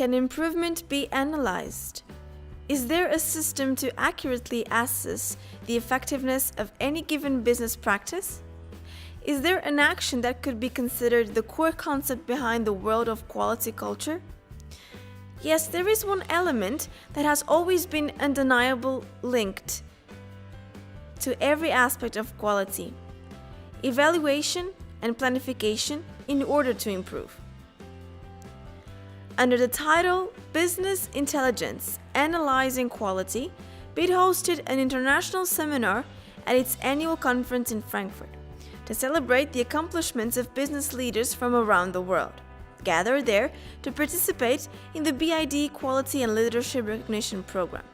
can improvement be analyzed? Is there a system to accurately assess the effectiveness of any given business practice? Is there an action that could be considered the core concept behind the world of quality culture? Yes, there is one element that has always been undeniably linked to every aspect of quality: evaluation and planification in order to improve. Under the title Business Intelligence Analyzing Quality, BID hosted an international seminar at its annual conference in Frankfurt to celebrate the accomplishments of business leaders from around the world, gathered there to participate in the BID Quality and Leadership Recognition Program.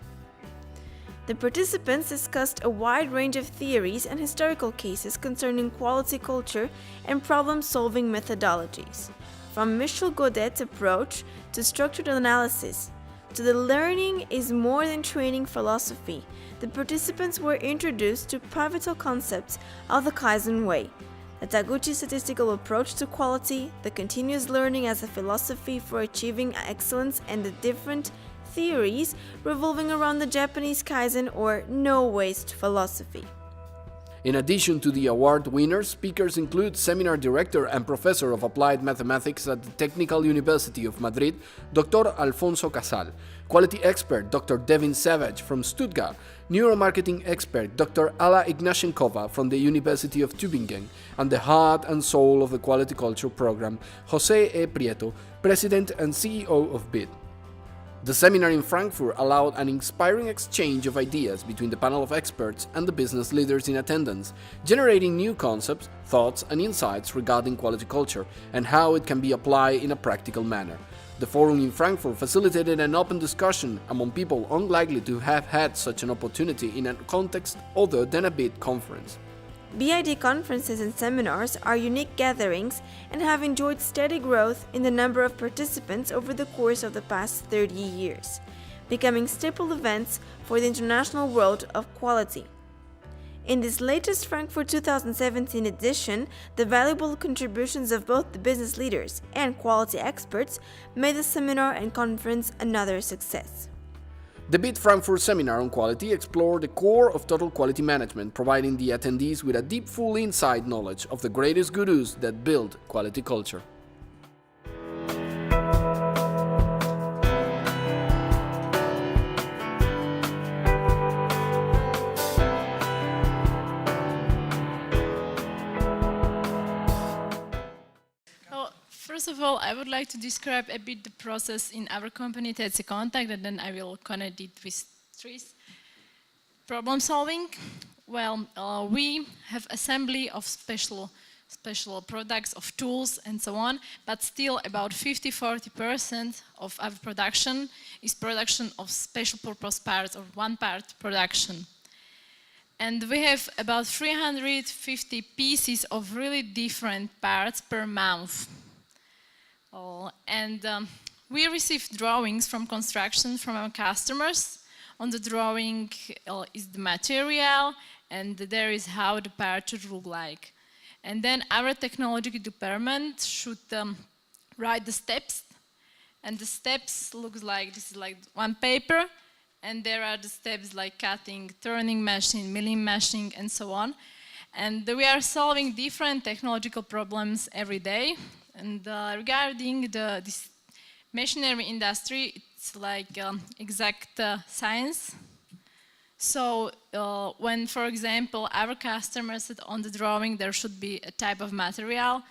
The participants discussed a wide range of theories and historical cases concerning quality culture and problem-solving methodologies, from Michel Godet's approach to structured analysis to the learning is more than training philosophy. The participants were introduced to pivotal concepts of the Kaizen Way, the Taguchi statistical approach to quality, the continuous learning as a philosophy for achieving excellence, and the different theories revolving around the Japanese Kaizen or no waste philosophy. In addition to the award winners, speakers include Seminar Director and Professor of Applied Mathematics at the Technical University of Madrid, Dr. Alfonso Casal, Quality Expert Dr. Devin Savage from Stuttgart, Neuromarketing Expert Dr. Alla Ignatienkova from the University of Tübingen, and the heart and soul of the Quality Culture Program, José E. Prieto, President and CEO of BID. The seminar in Frankfurt allowed an inspiring exchange of ideas between the panel of experts and the business leaders in attendance, generating new concepts, thoughts, and insights regarding quality culture and how it can be applied in a practical manner. The forum in Frankfurt facilitated an open discussion among people unlikely to have had such an opportunity in a context other than a BID conference. BID conferences and seminars are unique gatherings and have enjoyed steady growth in the number of participants over the course of the past 30 years, becoming staple events for the international world of quality. In this latest Frankfurt 2017 edition, the valuable contributions of both the business leaders and quality experts made the seminar and conference another success. The BID Frankfurt Seminar on Quality explored the core of total quality management, providing the attendees with a deep, full inside knowledge of the greatest gurus that build quality culture. First of all, I would like to describe a bit the process in our company, TC Contact, and then I will connect it with TRIS. Problem solving. Well, we have assembly of special products, of tools and so on, but still about 50–40% of our production is production of special purpose parts or one part production. And we have about 350 pieces of really different parts per month. We receive drawings from construction from our customers. On the drawing is the material, and there is how the part should look like. And then our technology department should write the steps, and the steps looks like this is like one paper, and there are the steps like cutting, turning machine, milling machine, and so on. And we are solving different technological problems every day. And regarding this machinery industry, it's like exact science. So when, for example, our customers said on the drawing there should be a type of material,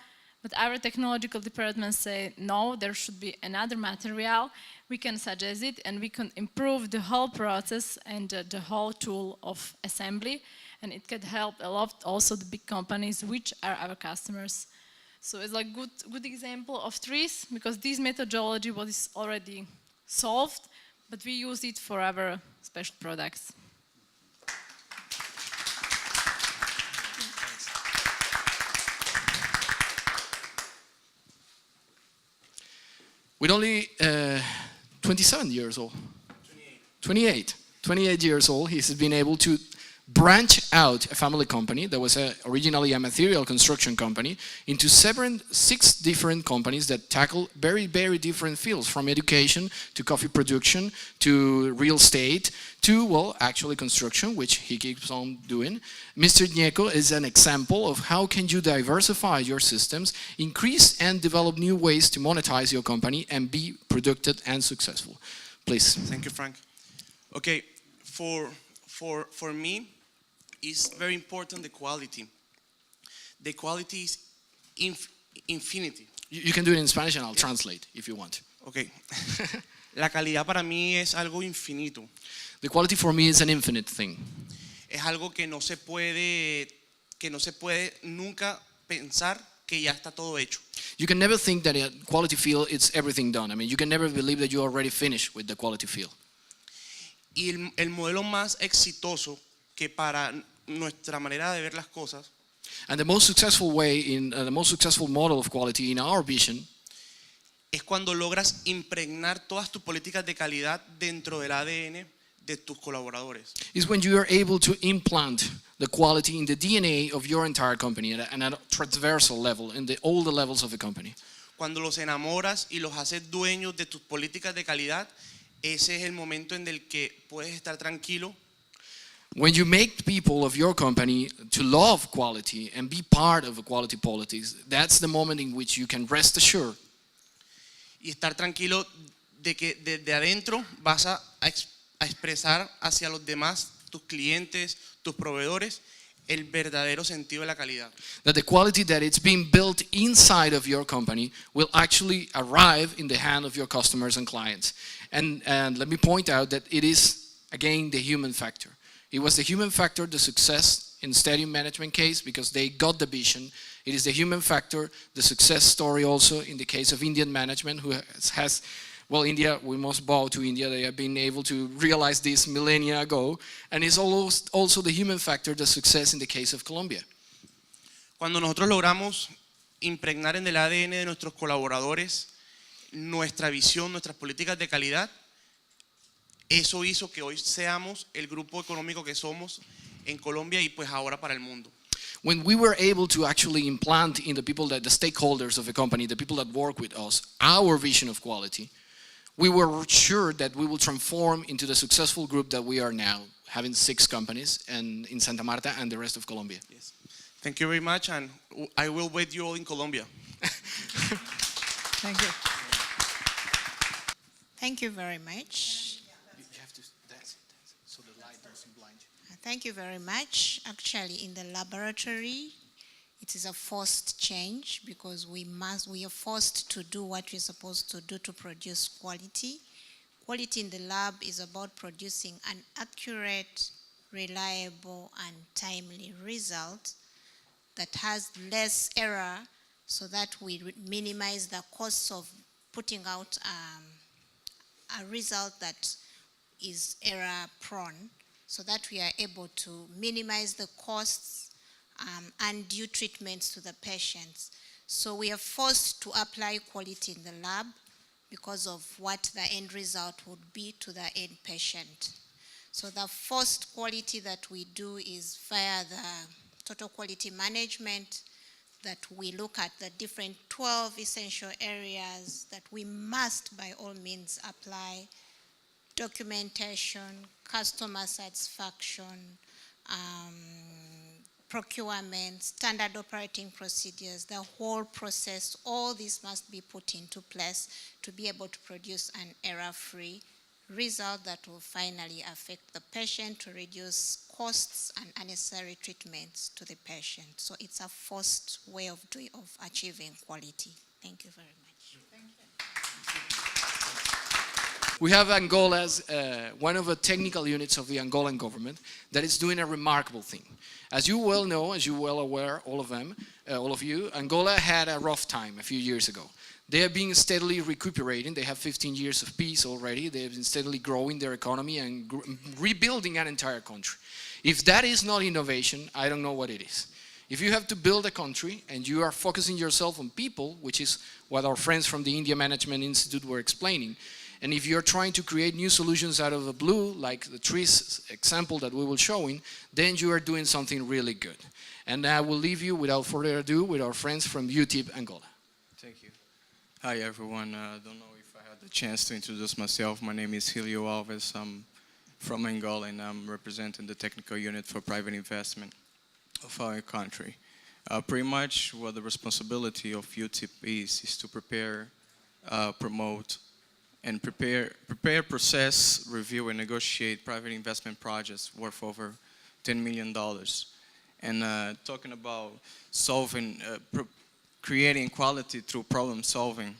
but our technological department say no, there should be another material, we can suggest it and we can improve the whole process and the whole tool of assembly. And it can help a lot also the big companies, which are our customers. So it's like good example of TRIS, because this methodology was already solved, but we use it for our special products. With only 27 years old, 28 years old, he's been able to branch out a family company that was originally a material construction company into 6 different companies that tackle very, very different fields, from education to coffee production to real estate to, well, actually construction, which he keeps on doing. Mr. Ñeco is an example of how can you diversify your systems, increase and develop new ways to monetize your company and be productive and successful. Please. Thank you, Frank. Okay, for me, it's very important the quality. The quality is infinity. You can do it in Spanish and I'll translate if you want. Okay. La calidad para mí es algo infinito. The quality for me is an infinite thing. Es algo que no se puede nunca pensar que ya está todo hecho. You can never think that a quality field is everything done. I mean, you can never believe that you already finished with the quality field. Y el modelo más exitoso que para nuestra manera de ver las cosas And the most successful way the most successful model of quality in our vision es cuando logras impregnar todas tus políticas de calidad dentro del ADN de tus colaboradores. is when you are able to implant the quality in the DNA of your entire company at a transversal level, in all the levels of the company. Cuando los enamoras y los haces dueños de tus políticas de calidad, ese es el momento en el que puedes estar tranquilo. When you make people of your company to love quality and be part of the quality politics, that's the moment in which you can rest assured Y estar tranquilo de que desde adentro vas a expresar hacia los demás, tus clientes, tus proveedores, el verdadero sentido de la calidad. that the quality that it's being built inside of your company will actually arrive in the hand of your customers and clients. And let me point out that it is, again, the human factor. It was the human factor, the success in stadium management case, because they got the vision. It is the human factor, the success story also in the case of Indian management, who has well, India, we must bow to India. They have been able to realize this millennia ago. And it's also the human factor, the success in the case of Colombia. Cuando nosotros logramos impregnar en el ADN de nuestros colaboradores nuestra visión, nuestras políticas de calidad, eso hizo que hoy seamos el grupo económico que somos en Colombia y pues ahora para el mundo. When we were able to actually implant in the people, the stakeholders of the company, the people that work with us, our vision of quality, we were sure that we will transform into the successful group that we are now, having 6 companies in Santa Marta and the rest of Colombia. Yes. Thank you very much, and I will wait you all in Colombia. Thank you. Thank you very much. You have to dance so the light doesn't blind you. Thank you very much. Actually, in the laboratory, it is a forced change because we are forced to do what we're supposed to do to produce quality. Quality in the lab is about producing an accurate, reliable, and timely result that has less error so that we minimize the costs of putting out a result that is error prone, so that we are able to minimize the costs and due treatments to the patients. So we are forced to apply quality in the lab because of what the end result would be to the end patient. So the first quality that we do is via the total quality management, that we look at the different 12 essential areas that we must by all means apply: documentation, customer satisfaction, procurement, standard operating procedures, the whole process. All this must be put into place to be able to produce an error-free result that will finally affect the patient, to reduce costs and unnecessary treatments to the patient. So it's a first way of achieving quality. Thank you very much. We have Angola as one of the technical units of the Angolan government that is doing a remarkable thing. As you well know, as you well aware, all of you, Angola had a rough time a few years ago. They have been steadily recuperating. They have 15 years of peace already. They have been steadily growing their economy and rebuilding an entire country. If that is not innovation, I don't know what it is. If you have to build a country and you are focusing yourself on people, which is what our friends from the India Management Institute were explaining, And if you're trying to create new solutions out of the blue, like the trees example that we will showing, then you are doing something really good. And I will leave you, without further ado, with our friends from UTIP Angola. Thank you. Hi everyone. I don't know if I had the chance to introduce myself. My name is Helio Alves. I'm from Angola and I'm representing the technical unit for private investment of our country. Pretty much what the responsibility of UTIP is to prepare, promote, and prepare, process, review, and negotiate private investment projects worth over $10 million. And talking about solving, creating equality through problem solving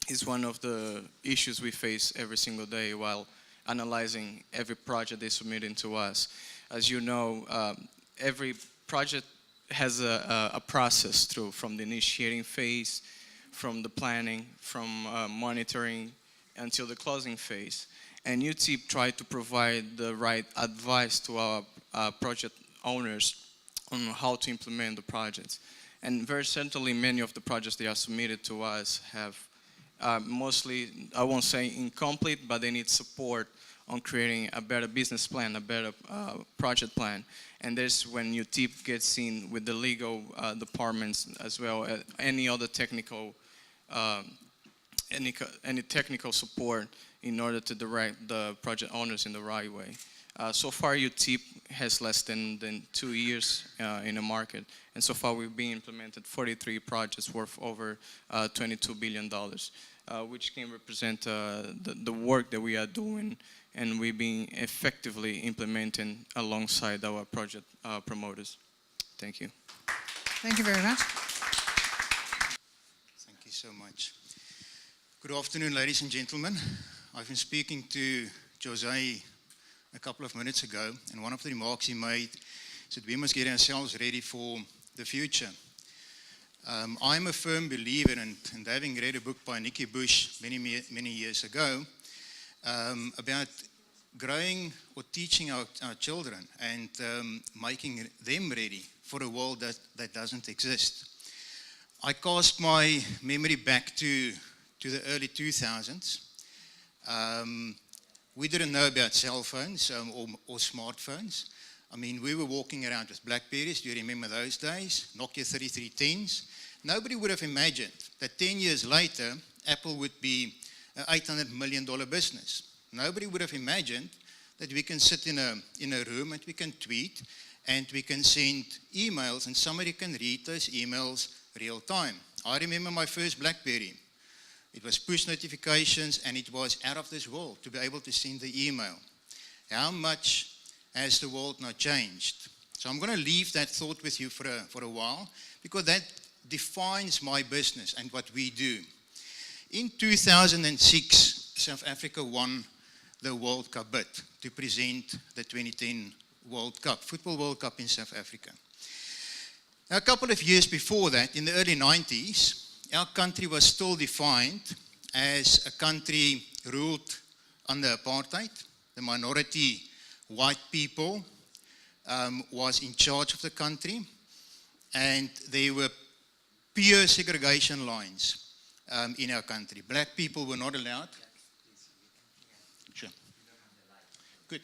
is one of the issues we face every single day while analyzing every project they submit to us. As you know, every project has a process through, from the initiating phase, from the planning, from monitoring, until the closing phase. And UTIP tried to provide the right advice to our project owners on how to implement the projects. And very certainly many of the projects that are submitted to us have mostly, I won't say incomplete, but they need support on creating a better business plan, a better project plan. And that's when UTIP gets in with the legal departments as well as any other technical, any technical support in order to direct the project owners in the right way. So far UTIP has less than 2 years in the market, and so far we've been implemented 43 projects worth over $22 billion, which can represent the work that we are doing and we've been effectively implementing alongside our project promoters. Thank you. Thank you very much. Thank you so much. Good afternoon, ladies and gentlemen. I've been speaking to Jose a couple of minutes ago, and one of the remarks he made is that we must get ourselves ready for the future. I'm a firm believer, and having read a book by Nicky Bush many years ago, about growing or teaching our children and making them ready for a world that doesn't exist. I cast my memory back to the early 2000s. We didn't know about cell phones or smartphones. I mean, we were walking around with Blackberries. Do you remember those days? Nokia 3310s. Nobody would have imagined that 10 years later, Apple would be an $800 million business. Nobody would have imagined that we can sit in a room and we can tweet and we can send emails and somebody can read those emails real time. I remember my first Blackberry. It was push notifications and it was out of this world to be able to send the email. How much has the world not changed? So I'm going to leave that thought with you for a while, because that defines my business and what we do. In 2006, South Africa won the World Cup bid to present the 2010 World Cup, Football World Cup in South Africa. Now, a couple of years before that, in the early 90s, our country was still defined as a country ruled under apartheid. The minority white people was in charge of the country, and there were pure segregation lines in our country. Black people were not allowed. Sure. Good.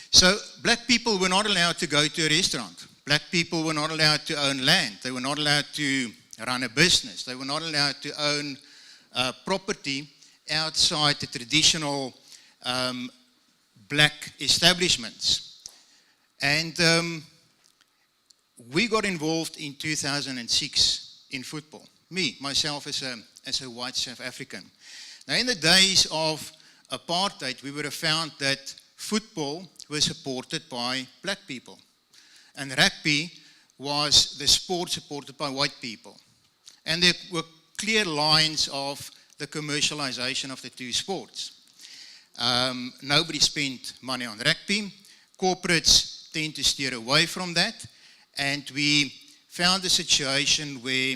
So black people were not allowed to go to a restaurant. Black people were not allowed to own land. They were not allowed to run a business. They were not allowed to own property outside the traditional black establishments. And we got involved in 2006 in football. Me, myself, as a white South African. Now, in the days of apartheid, we would have found that football was supported by black people. And rugby was the sport supported by white people. And there were clear lines of the commercialization of the two sports. Nobody spent money on rugby. Corporates tend to steer away from that. And we found a situation where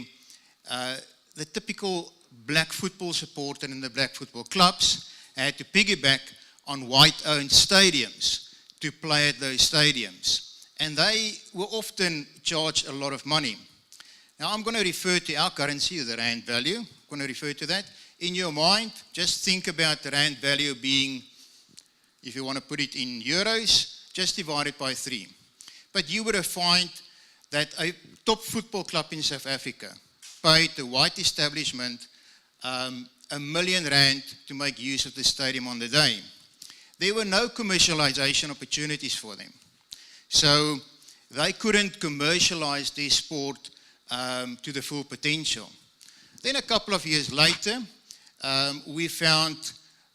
the typical black football supporter in the black football clubs had to piggyback on white-owned stadiums to play at those stadiums. And they were often charged a lot of money. Now, I'm going to refer to our currency, the rand value. I'm going to refer to that. In your mind, just think about the rand value being, if you want to put it in euros, just divide it by 3. But you would have found that a top football club in South Africa paid the white establishment R1 million to make use of the stadium on the day. There were no commercialization opportunities for them. So they couldn't commercialize their sport to the full potential. Then a couple of years later, we found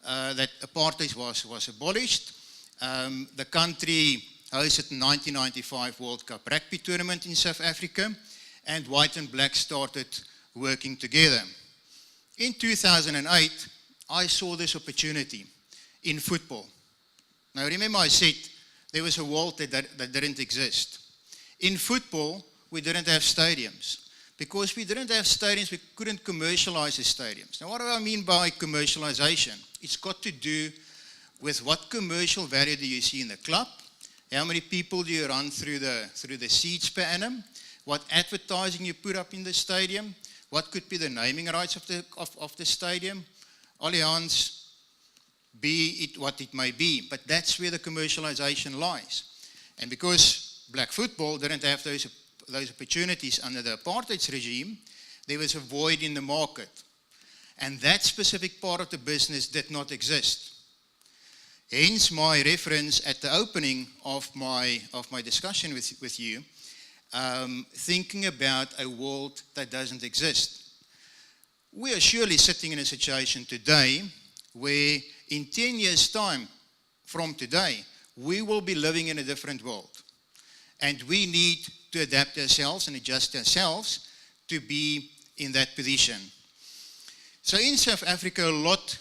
that apartheid was abolished. The country hosted the 1995 World Cup rugby tournament in South Africa, and white and black started working together. In 2008, I saw this opportunity in football. Now remember I said there was a world that didn't exist. In football, we didn't have stadiums. Because we didn't have stadiums, we couldn't commercialize the stadiums. Now what do I mean by commercialization? It's got to do with what commercial value do you see in the club, how many people do you run through the seats per annum, what advertising you put up in the stadium, what could be the naming rights of the stadium, Allianz, be it what it may be. But that's where the commercialization lies. And because black football didn't have those opportunities under the apartheid regime, there was a void in the market. And that specific part of the business did not exist. Hence my reference at the opening of my discussion with you, thinking about a world that doesn't exist. We are surely sitting in a situation today where in 10 years' time from today, we will be living in a different world. And we need to adapt ourselves and adjust ourselves to be in that position. So in South Africa, a lot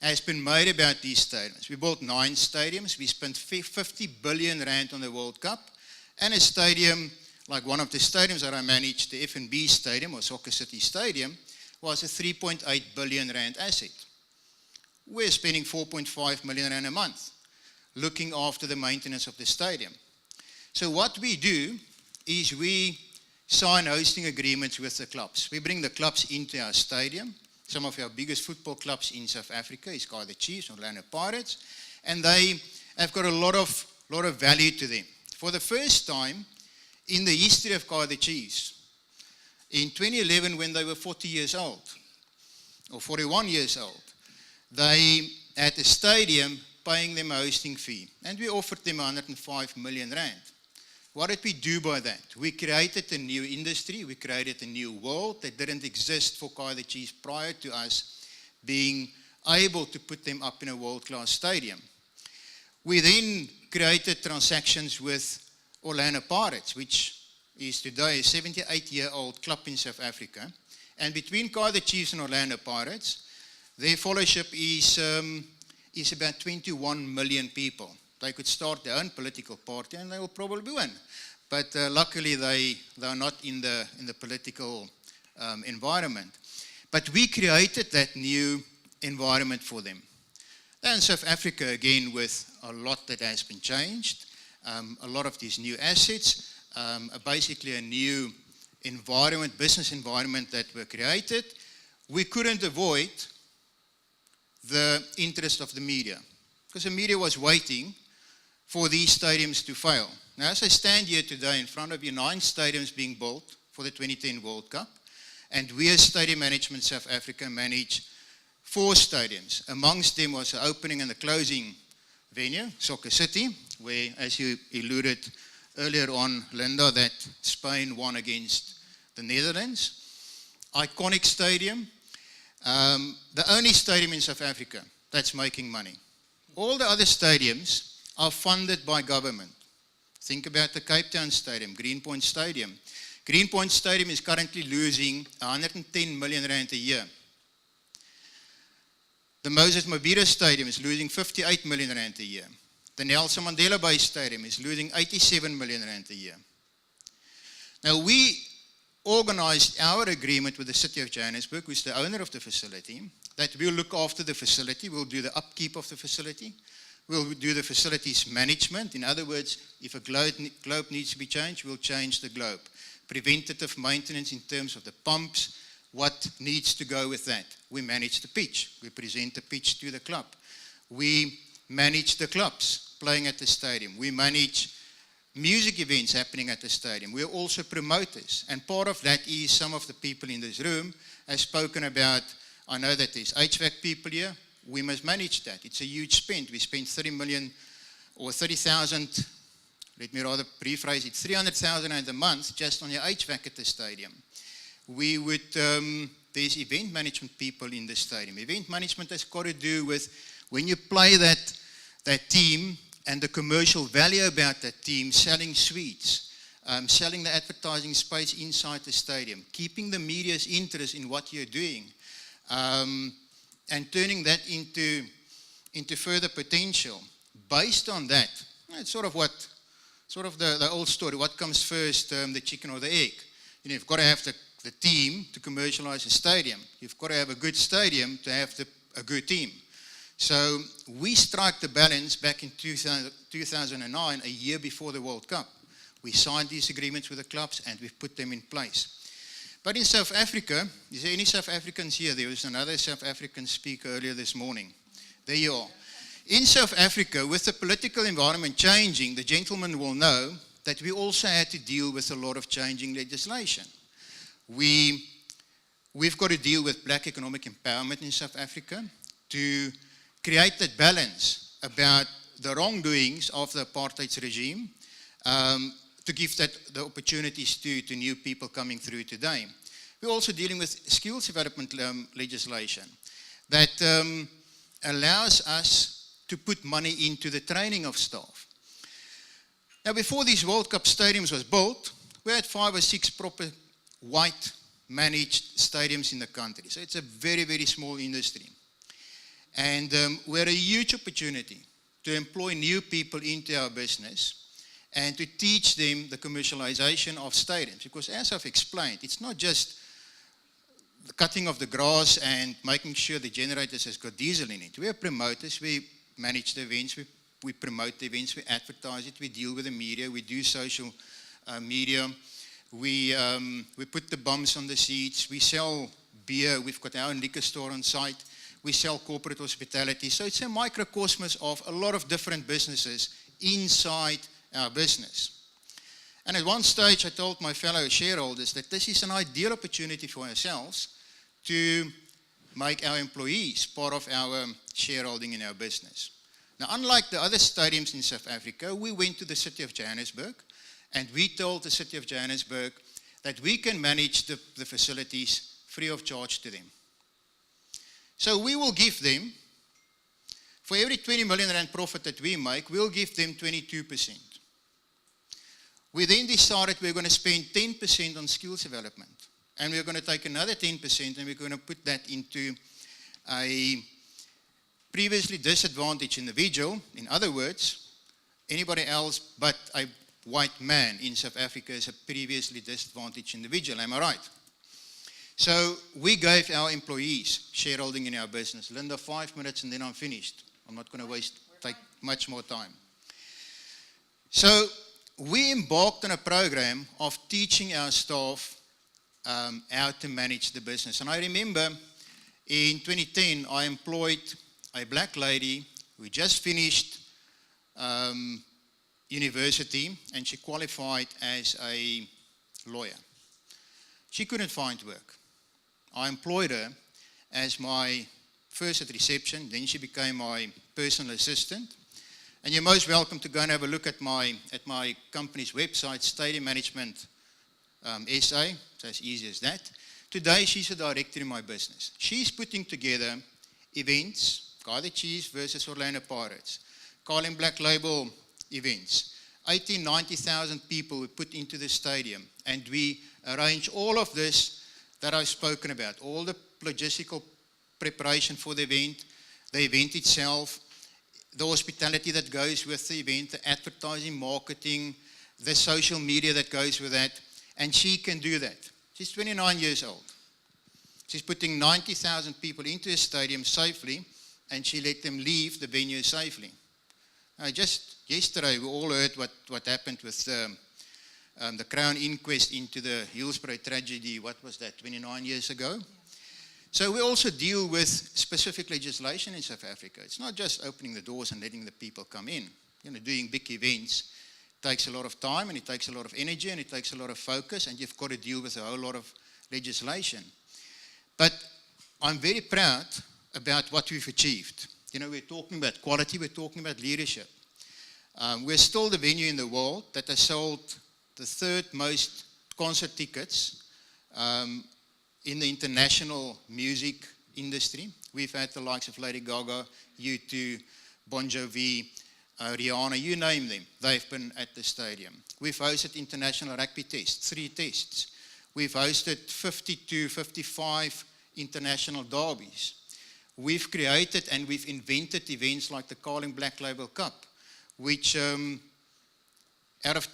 has been made about these stadiums. We built 9 stadiums. We spent 50 billion rand on the World Cup. And a stadium, like one of the stadiums that I managed, the FNB Stadium or Soccer City Stadium, was a 3.8 billion rand asset. We're spending 4.5 million rand a month looking after the maintenance of the stadium. So what we do is we sign hosting agreements with the clubs. We bring the clubs into our stadium. Some of our biggest football clubs in South Africa is Kaizer Chiefs, Orlando Pirates, and they have got a lot of value to them. For the first time in the history of Kaizer Chiefs, in 2011 when they were 40 years old, or 41 years old, they had a stadium paying them a hosting fee, and we offered them 105 million rand. What did we do by that? We created a new industry, we created a new world that didn't exist for Kaizer Chiefs prior to us being able to put them up in a world-class stadium. We then created transactions with Orlando Pirates, which is today a 78-year-old club in South Africa. And between Kaizer Chiefs and Orlando Pirates, their followership is about 21 million people. They could start their own political party and they will probably win. But luckily they are not in the political environment. But we created that new environment for them. And South Africa, again, with a lot that has been changed, a lot of these new assets, basically a new environment, business environment that were created, we couldn't avoid the interest of the media. Because the media was waiting for these stadiums to fail. Now, as I stand here today in front of you, 9 stadiums being built for the 2010 World Cup, and we as Stadium Management South Africa manage 4 stadiums. Amongst them was the opening and the closing venue, Soccer City, where, as you alluded earlier on, Linda, that Spain won against the Netherlands. Iconic stadium, the only stadium in South Africa that's making money. All the other stadiums are funded by government. Think about the Cape Town Stadium, Greenpoint Stadium. Greenpoint Stadium is currently losing 110 million rand a year. The Moses Mabhida Stadium is losing 58 million rand a year. The Nelson Mandela Bay Stadium is losing 87 million rand a year. Now we organized our agreement with the City of Johannesburg, who's the owner of the facility, that we'll look after the facility, we'll do the upkeep of the facility, we'll do the facilities management. In other words, if a globe needs to be changed, we'll change the globe. Preventative maintenance in terms of the pumps, what needs to go with that. We manage the pitch. We present the pitch to the club. We manage the clubs playing at the stadium. We manage music events happening at the stadium. We're also promoters. And part of that is some of the people in this room have spoken about, I know that there's HVAC people here. We must manage that. It's a huge spend. We spend 30 million or 30,000, let me rather rephrase it, 300,000 a month just on your HVAC at the stadium. We would, there's event management people in the stadium. Event management has got to do with when you play that team and the commercial value about that team, selling suites, selling the advertising space inside the stadium, keeping the media's interest in what you're doing, and turning that into further potential. Based on that, it's sort of the old story, what comes first, the chicken or the egg? You know, you've got to have the team to commercialize a stadium. You've got to have a good stadium to have a good team. So we struck the balance back in 2009, a year before the World Cup. We signed these agreements with the clubs and we've put them in place. But in South Africa, is there any South Africans here? There was another South African speaker earlier this morning. There you are. In South Africa, with the political environment changing, the gentleman will know that we also had to deal with a lot of changing legislation. We've got to deal with black economic empowerment in South Africa to create that balance about the wrongdoings of the apartheid regime, to give that the opportunities to new people coming through today. We're also dealing with skills development legislation that allows us to put money into the training of staff. Now, before these World Cup stadiums was built, we had 5 or 6 proper white managed stadiums in the country. So it's a very, very small industry. And we had a huge opportunity to employ new people into our business and to teach them the commercialization of stadiums. Because as I've explained, it's not just the cutting of the grass and making sure the generators has got diesel in it. We are promoters, we manage the events, we promote the events, we advertise it, we deal with the media, we do social media, we put the bums on the seats, we sell beer, we've got our own liquor store on site, we sell corporate hospitality. So it's a microcosmos of a lot of different businesses inside our business. And at one stage I told my fellow shareholders that this is an ideal opportunity for ourselves to make our employees part of our shareholding in our business. Now, unlike the other stadiums in South Africa, we went to the city of Johannesburg and we told the city of Johannesburg that we can manage the facilities free of charge to them. So we will give them, for every 20 million rand profit that we make, we'll give them 22%. We then decided we're going to spend 10% on skills development. And we're going to take another 10% and we're going to put that into a previously disadvantaged individual. In other words, anybody else but a white man in South Africa is a previously disadvantaged individual. Am I right? So we gave our employees shareholding in our business. Linda, 5 minutes and then I'm finished. I'm not going to take much more time. So we embarked on a program of teaching our staff how to manage the business. And I remember in 2010, I employed a black lady who just finished university and she qualified as a lawyer. She couldn't find work. I employed her as my first at reception, then she became my personal assistant. And you're most welcome to go and have a look at my company's website, Stadium Management SA. It's as easy as that. Today, she's a director in my business. She's putting together events, Guy Chiefs versus Orlando Pirates, Carlin Black Label events. 18,000, 90,000 people we put into the stadium. And we arrange all of this that I've spoken about, all the logistical preparation for the event itself, the hospitality that goes with the event, the advertising, marketing, the social media that goes with that. And she can do that. She's 29 years old. She's putting 90,000 people into a stadium safely, and she let them leave the venue safely. Just yesterday, we all heard what happened with the Crown inquest into the Hillsborough tragedy, what was that, 29 years ago? So we also deal with specific legislation in South Africa. It's not just opening the doors and letting the people come in. Doing big events takes a lot of time, and it takes a lot of energy, and it takes a lot of focus, and you've got to deal with a whole lot of legislation. But I'm very proud about what we've achieved. We're talking about quality, we're talking about leadership. We're still the venue in the world that has sold the third most concert tickets in the international music industry. We've had the likes of Lady Gaga, U2, Bon Jovi, Rihanna, you name them. They've been at the stadium. We've hosted international rugby tests, 3 tests. We've hosted 50 to 55 international derbies. We've created and we've invented events like the Carling Black Label Cup, which out of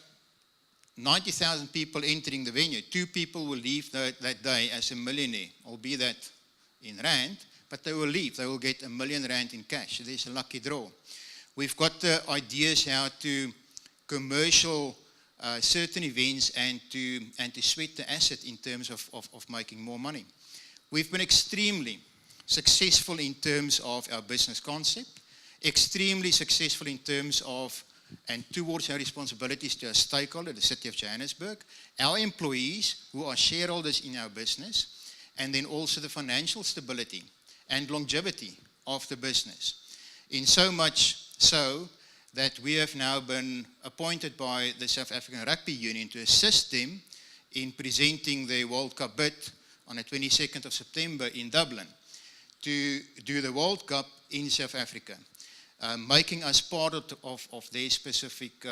90,000 people entering the venue, 2 people will leave that day as a millionaire, albeit that in rand, but they will leave. They will get R1 million in cash. There's a lucky draw. We've got the ideas how to commercial certain events and to sweat the asset in terms of making more money. We've been extremely successful in terms of our business concept, extremely successful in terms of and towards our responsibilities to our stakeholder, the City of Johannesburg, our employees who are shareholders in our business, and then also the financial stability and longevity of the business. In so much so that we have now been appointed by the South African Rugby Union to assist them in presenting the World Cup bid on the 22nd of September in Dublin to do the World Cup in South Africa, making us part of their specific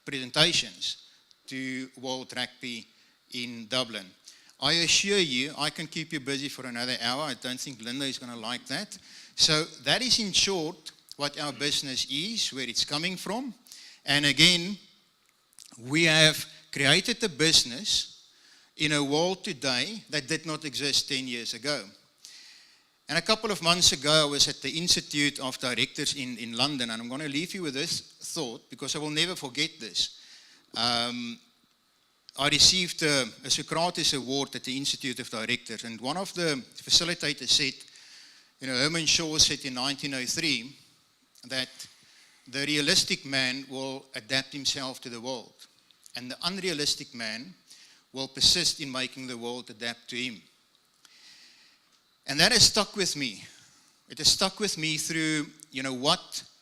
presentations to World Rugby in Dublin. I assure you, I can keep you busy for another hour. I don't think Linda is going to like that. So that is in short what our business is, where it's coming from. And again, we have created a business in a world today that did not exist 10 years ago. And a couple of months ago, I was at the Institute of Directors in London, and I'm going to leave you with this thought because I will never forget this. I received a Socrates Award at the Institute of Directors, and one of the facilitators said, Herman Shaw said in 1903 that the realistic man will adapt himself to the world, and the unrealistic man will persist in making the world adapt to him. And that has stuck with me. It has stuck with me through,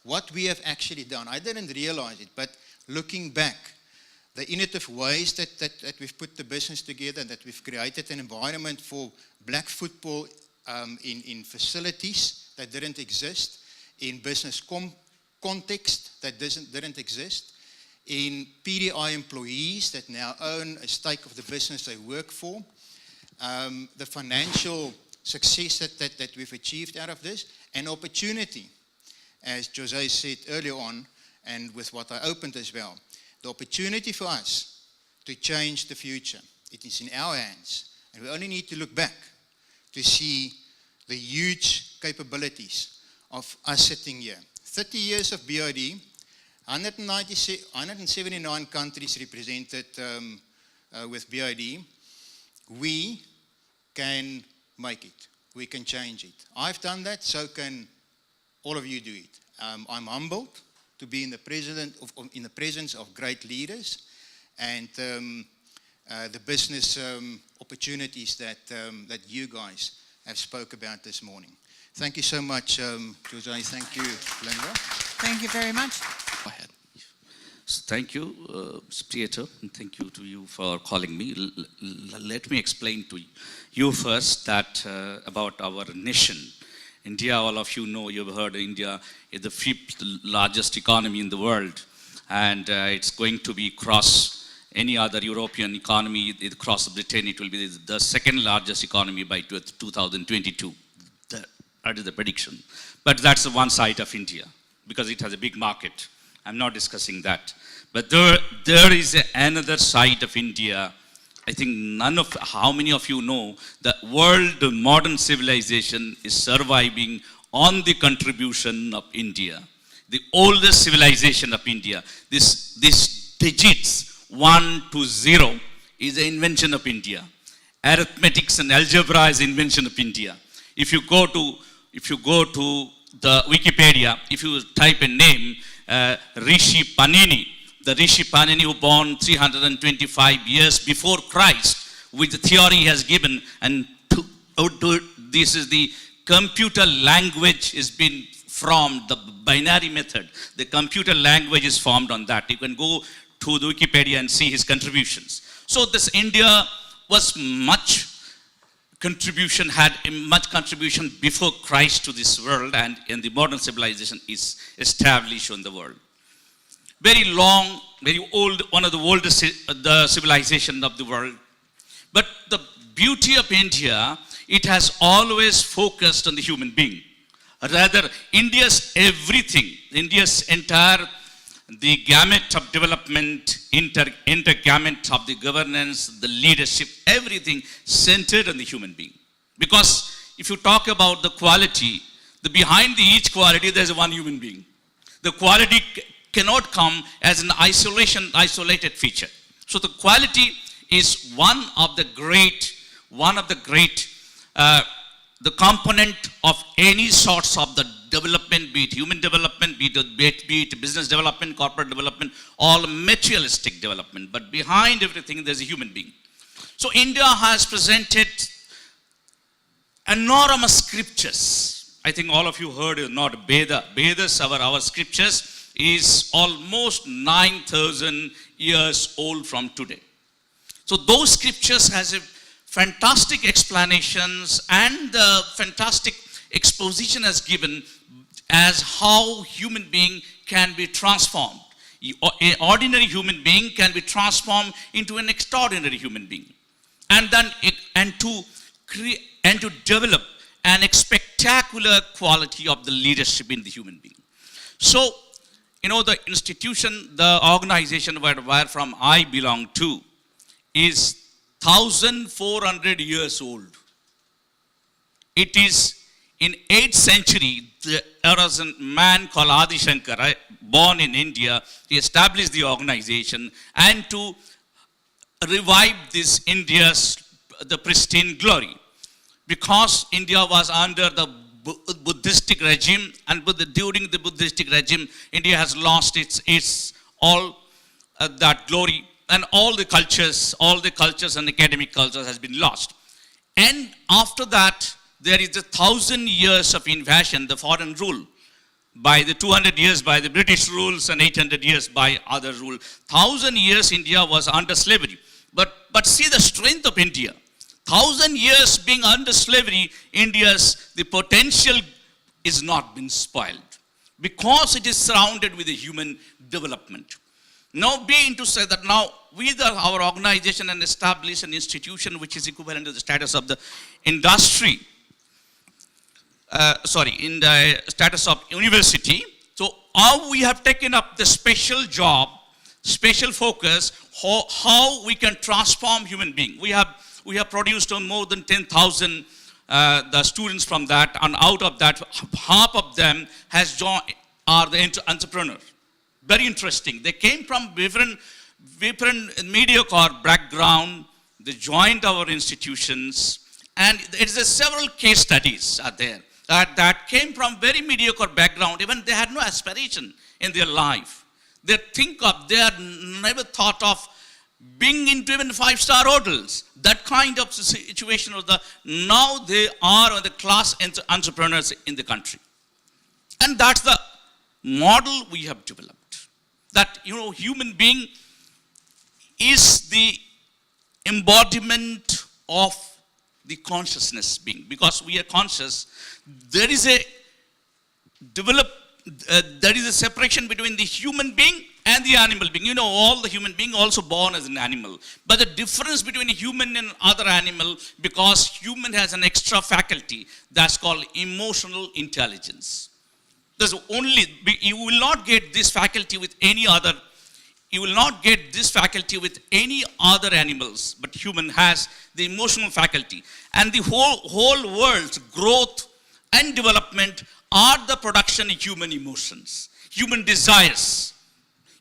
what we have actually done. I didn't realize it, but looking back, the innovative ways that we've put the business together, that we've created an environment for black football in facilities that didn't exist, in business context that didn't exist, in PDI employees that now own a stake of the business they work for, the financial success that we've achieved out of this, and opportunity, as Jose said earlier on, and with what I opened as well, the opportunity for us to change the future. It is in our hands, and we only need to look back to see the huge capabilities of us sitting here. 30 years of BID, 179 countries represented with BID. We can make it. We can change it. I've done that, so can all of you do it. I'm humbled to be in the presence of great leaders and the business opportunities that you guys have spoke about this morning. Thank you so much, Jose. Thank you, Linda. Thank you very much. Go ahead. So thank you, Prieto, and thank you to you for calling me. Let me explain to you first that about our nation. India, all of you know, you've heard India is the 5th largest economy in the world, and it's going to be cross any other European economy, cross Britain, it will be the 2nd largest economy by 2022. That is the prediction. But that's the one side of India, because it has a big market. I'm not discussing that. But there is another side of India. I think how many of you know the world modern civilization is surviving on the contribution of India. The oldest civilization of India. This digits 1 to 0 is the invention of India. Arithmetics and algebra is invention of India. If you go to the Wikipedia, if you type a name, Rishi Panini, the Rishi Panini who born 325 years before Christ, which the theory has given, and this is the computer language is been formed, the binary method. The computer language is formed on that. You can go to the Wikipedia and see his contributions. So this India was had much contribution before Christ to this world, and the modern civilization is established in the world. Very long, very old, one of the oldest the civilization of the world. But the beauty of India, it has always focused on the human being. Rather, India's everything, India's entire, the gamut of development, intergamut of the governance, the leadership, everything centered on the human being. Because if you talk about the quality, behind each quality, there's one human being. The quality cannot come as an isolated feature. So the quality is one of the great, the component of any sorts of the development, be it human development, be it business development, corporate development, all materialistic development. But behind everything, there's a human being. So India has presented enormous scriptures. I think all of you heard it, not Veda. Vedas, our scriptures, is almost 9,000 years old from today. So those scriptures has a fantastic explanations and the fantastic exposition is given as how human being can be transformed. An ordinary human being can be transformed into an extraordinary human being, and then to develop an spectacular quality of the leadership in the human being. So, the institution, the organization where from I belong to is 1,400 years old. It is in 8th century, there was a man called Adi Shankar, born in India. He established the organization and to revive this India's the pristine glory. Because India was under the Buddhistic regime, and during the Buddhistic regime, India has lost its all that glory, and all the cultures and academic cultures has been lost. And after that, there is 1,000 years of invasion, the foreign rule, by the 200 years by the British rules and 800 years by other rule. 1,000 years India was under slavery. But see the strength of India. 1,000 years being under slavery, the potential is not been spoiled because it is surrounded with a human development. Now, being to say that now our organization and establish an institution which is equivalent to the status of the industry, in the status of university. So, how we have taken up the special job, special focus, how we can transform human being. We have produced more than 10,000 the students from that, and out of that, half of them are the entrepreneurs. Very interesting. They came from different mediocre background. They joined our institutions, and it is several case studies are there that came from very mediocre background. Even they had no aspiration in their life. They had never thought of being into even 5-star hotels. That kind of situation was now they are the class entrepreneurs in the country. And that's the model we have developed. That, human being is the embodiment of the consciousness being. Because we are conscious, there is a separation between the human being and the animal being. All the human being also born as an animal. But the difference between a human and other animal, because human has an extra faculty that's called emotional intelligence. You will not get this faculty with any other. You will not get this faculty with any other animals, but human has the emotional faculty. And the whole world's growth and development are the production of human emotions, human desires,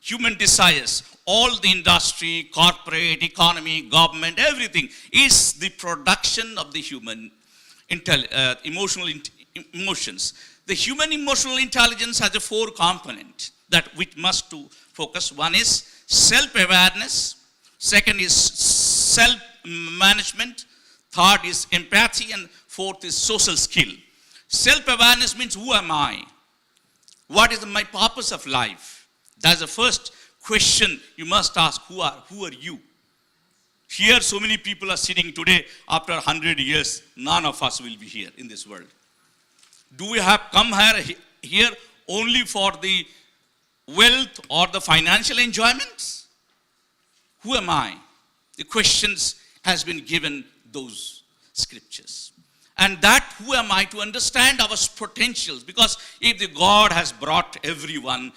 human desires, all the industry, corporate, economy, government, everything is the production of the human emotions. The human emotional intelligence has a 4 components that we must to focus. One is self-awareness, second is self-management, third is empathy, and fourth is social skill. Self-awareness means who am I? What is my purpose of life? That's the first question you must ask. Who are you? Here so many people are sitting today. After 100 years, none of us will be here in this world. Do we have come here only for the wealth or the financial enjoyments? Who am I? The questions has been given those scriptures. And that who am I to understand our potentials? Because if the God has brought everyone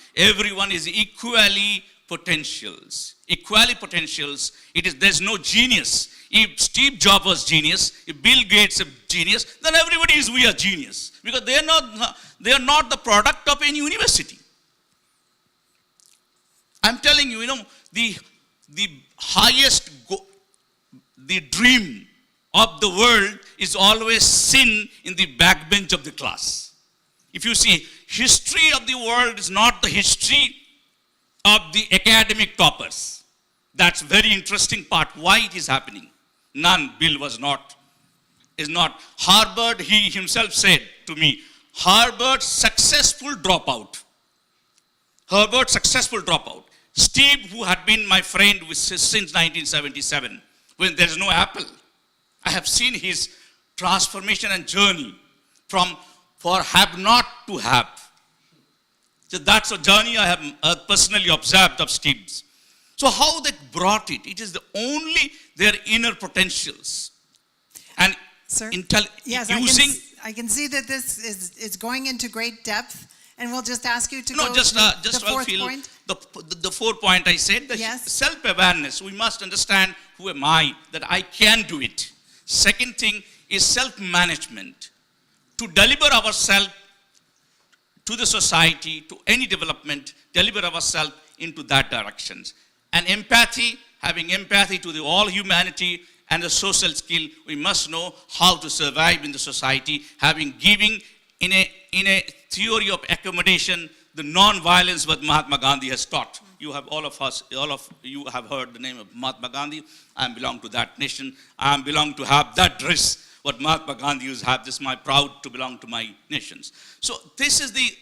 is equally potentials. Equally potentials. There's no genius. If Steve Jobs was genius, if Bill Gates is genius, then we are genius. Because they are not the product of any university. I'm telling you, the highest the dream of the world is always seen in the backbench of the class. If you see, history of the world is not the history of the academic toppers. That's very interesting part. Why it is happening? None. Bill is not. Harvard, he himself said to me, Harvard successful dropout. Steve, who had been my friend since 1977, when there's no Apple, I have seen his transformation and journey for have not to have. So that's a journey I have personally observed of Steve's. So how they brought it? It is only their inner potentials. And Sir? Yes, I can see that this is going into great depth, and we'll just ask you to go just to the fourth point. The 4th point I said, Yes. Self-awareness. We must understand who am I, that I can do it. Second thing is self-management. To deliver ourselves to the society, to any development, deliver ourselves into that direction. And empathy, having empathy to all humanity and the social skill, we must know how to survive in the society, having giving in a theory of accommodation, the non-violence what Mahatma Gandhi has taught. You have all of you have heard the name of Mahatma Gandhi. I belong to that nation. I belong to have that dress what Mahatma Gandhi used to have. This is my proud to belong to my nations. So this is the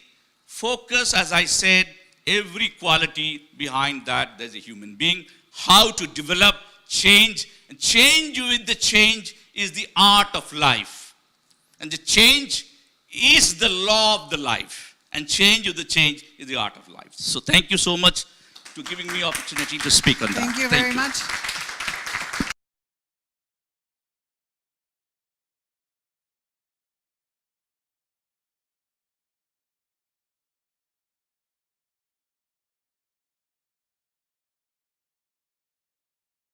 focus, as I said, every quality behind that there's a human being. How to develop change. And change with the change is the art of life. And the change is the law of the life. And change with the change is the art of life. So thank you so much for giving me opportunity to speak on that. Thank you very much.